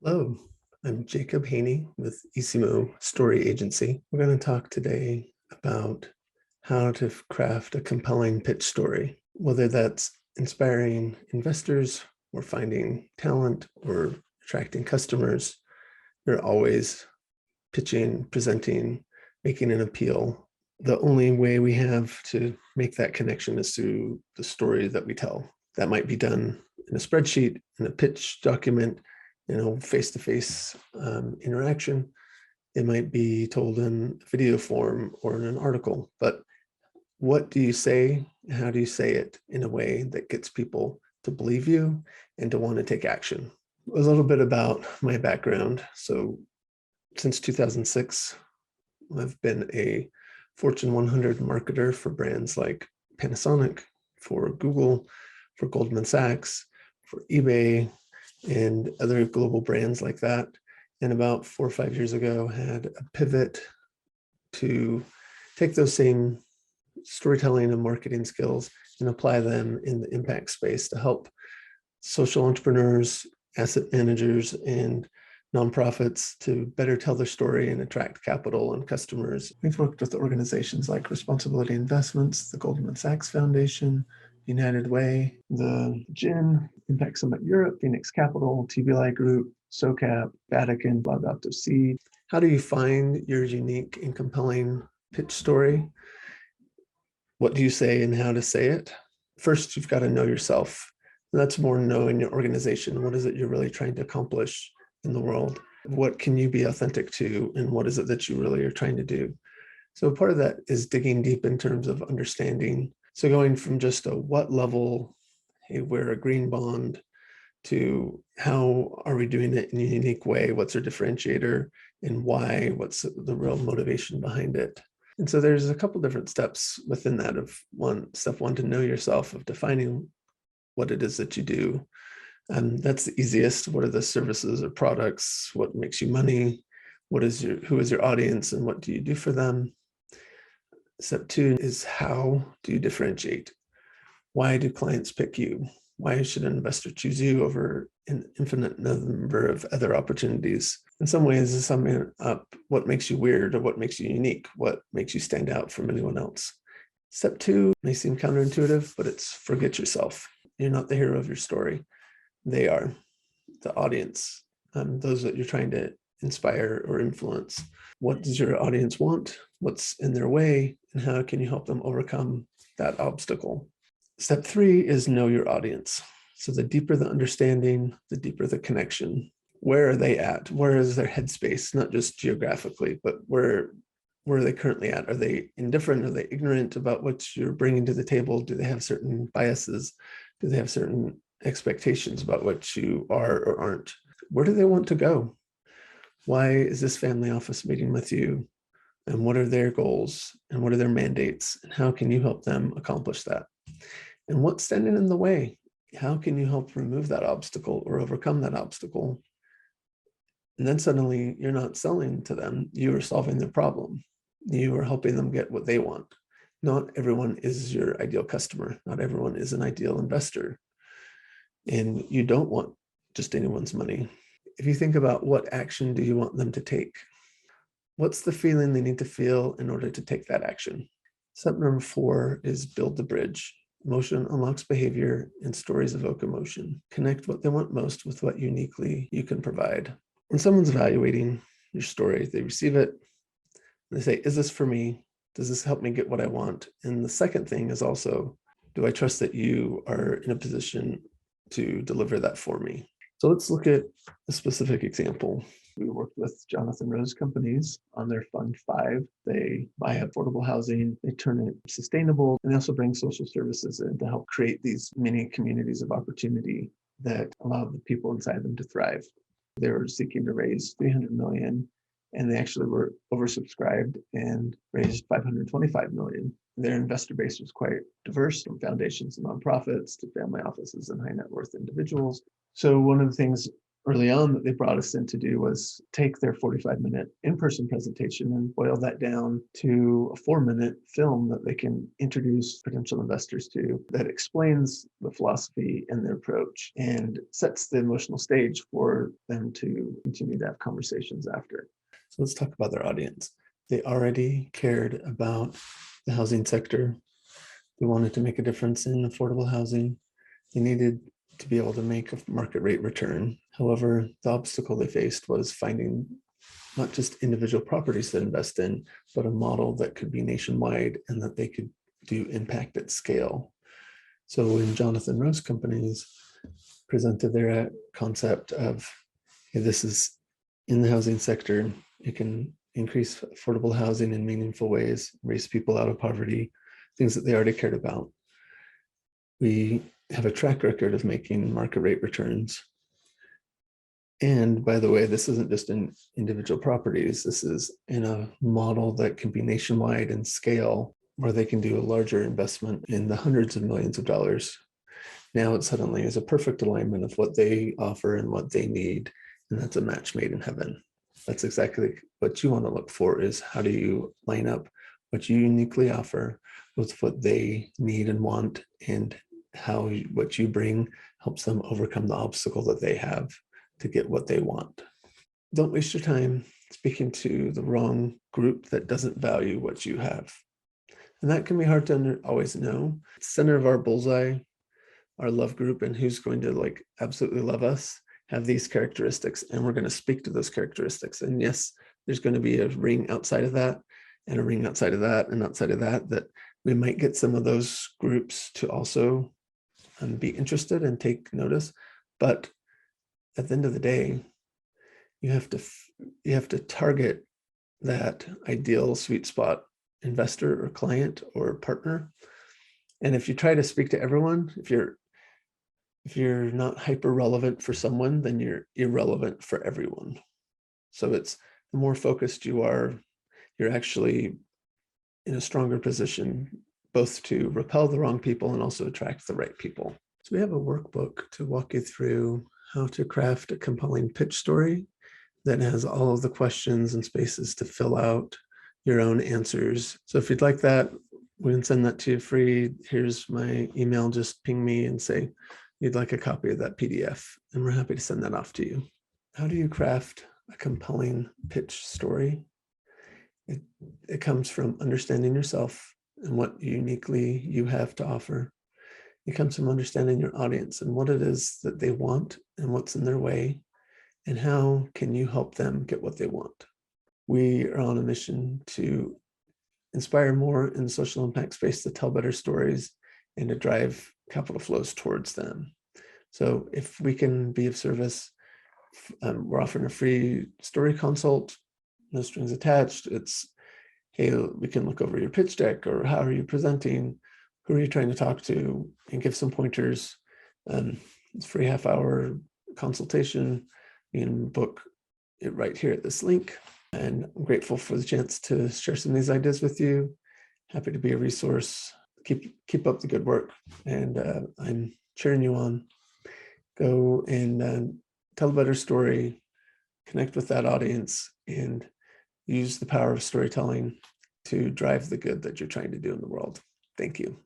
Hello, I'm Jacob Haney with ISSIMO Story Agency. We're going to talk today about how to craft a compelling pitch story, whether that's inspiring investors or finding talent or attracting customers. You're always pitching, presenting, making an appeal. The only way we have to make that connection is through the story that we tell. That might be done in a spreadsheet, in a pitch document, face-to-face interaction. It might be told in video form or in an article, but what do you say? How do you say it in a way that gets people to believe you and to want to take action? A little bit about my background. So since 2006, I've been a Fortune 100 marketer for brands like Panasonic, for Google, for Goldman Sachs, for eBay, and other global brands like that. And about 4 or 5 years ago, had a pivot to take those same storytelling and marketing skills and apply them in the impact space to help social entrepreneurs, asset managers, and nonprofits to better tell their story and attract capital and customers. We've worked with organizations like responsAbility Investments, the Goldman Sachs Foundation, United Way, the GIN, Impact Summit Europe, Phenix Capital, TBLI Group, SOCAP, Vatican, Laudato Si. How do you find your unique and compelling pitch story? What do you say and how to say it? First, you've got to know yourself. That's more knowing your organization. What is it you're really trying to accomplish in the world? What can you be authentic to, and what is it that you really are trying to do? So part of that is digging deep in terms of understanding. So going from just a what level, hey, we're a green bond, to how are we doing it in a unique way? What's our differentiator and why? What's the real motivation behind it? And so there's a couple different steps within that of step one, to know yourself, of defining what it is that you do. That's the easiest. What are the services or products? What makes you money? Who is your audience and what do you do for them? Step two is, how do you differentiate? Why do clients pick you? Why should an investor choose you over an infinite number of other opportunities? In some ways, is summing up what makes you weird or what makes you unique, what makes you stand out from anyone else. Step two may seem counterintuitive, but it's forget yourself. You're not the hero of your story. They are the audience, those that you're trying to inspire or influence. What does your audience want? What's in their way? And how can you help them overcome that obstacle? Step three is know your audience. So the deeper the understanding, the deeper the connection. Where are they at? Where is their headspace? Not just geographically, but where are they currently at? Are they indifferent? Are they ignorant about what you're bringing to the table? Do they have certain biases? Do they have certain expectations about what you are or aren't? Where do they want to go? Why is this family office meeting with you? And what are their goals? And what are their mandates? And how can you help them accomplish that? And what's standing in the way? How can you help remove that obstacle or overcome that obstacle? And then suddenly you're not selling to them, you are solving their problem. You are helping them get what they want. Not everyone is your ideal customer. Not everyone is an ideal investor. And you don't want just anyone's money. If you think about what action do you want them to take? What's the feeling they need to feel in order to take that action? Step number four is build the bridge. Emotion unlocks behavior and stories evoke emotion. Connect what they want most with what uniquely you can provide. When someone's evaluating your story, they receive it, and they say, is this for me? Does this help me get what I want? And the second thing is also, do I trust that you are in a position to deliver that for me? So let's look at a specific example. We worked with Jonathan Rose companies on their Fund 5. They buy affordable housing, they turn it sustainable, and they also bring social services in to help create these mini communities of opportunity that allow the people inside them to thrive. They were seeking to raise $300 million, and they actually were oversubscribed and raised $525 million. Their investor base was quite diverse, from foundations and nonprofits to family offices and high net worth individuals. So one of the things early on that they brought us in to do was take their 45-minute in-person presentation and boil that down to a 4-minute film that they can introduce potential investors to, that explains the philosophy and their approach and sets the emotional stage for them to continue to have conversations after. So let's talk about their audience. They already cared about the housing sector. They wanted to make a difference in affordable housing. They needed to be able to make a market rate return. However, the obstacle they faced was finding not just individual properties that invest in, but a model that could be nationwide and that they could do impact at scale. So when Jonathan Rose companies presented their concept of, hey, this is in the housing sector, it can increase affordable housing in meaningful ways, raise people out of poverty, things that they already cared about. We have a track record of making market rate returns. And by the way, this isn't just in individual properties. This is in a model that can be nationwide in scale, where they can do a larger investment in the hundreds of millions of dollars. Now it suddenly is a perfect alignment of what they offer and what they need. And that's a match made in heaven. That's exactly what you want to look for, is how do you line up what you uniquely offer with what they need and want, and how what you bring helps them overcome the obstacle that they have to get what they want. Don't waste your time speaking to the wrong group that doesn't value what you have. And that can be hard to always know. Center of our bullseye, our love group, and who's going to absolutely love us, have these characteristics, and we're going to speak to those characteristics. And yes, there's going to be a ring outside of that, and a ring outside of that, and outside of that, that we might get some of those groups to also be interested and take notice. But at the end of the day, you have to target that ideal sweet spot investor or client or partner. And if you try to speak to everyone, if you're not hyper relevant for someone, then you're irrelevant for everyone. So it's the more focused you are, you're actually in a stronger position both to repel the wrong people and also attract the right people. So we have a workbook to walk you through how to craft a compelling pitch story that has all of the questions and spaces to fill out your own answers. So if you'd like that, we can send that to you free. Here's my email. Just ping me and say you'd like a copy of that PDF, and we're happy to send that off to you. How do you craft a compelling pitch story? It comes from understanding yourself and what uniquely you have to offer. It comes from understanding your audience and what it is that they want and what's in their way, and how can you help them get what they want. We are on a mission to inspire more in the social impact space, to tell better stories and to drive capital flows towards them. So if we can be of service, we're offering a free story consult, no strings attached. It's, hey, we can look over your pitch deck, or how are you presenting? Who are you trying to talk to? And give some pointers. It's free half-hour consultation. You can book it right here at this link. And I'm grateful for the chance to share some of these ideas with you. Happy to be a resource. Keep up the good work. And I'm cheering you on. Go and tell a better story, connect with that audience, and use the power of storytelling to drive the good that you're trying to do in the world. Thank you.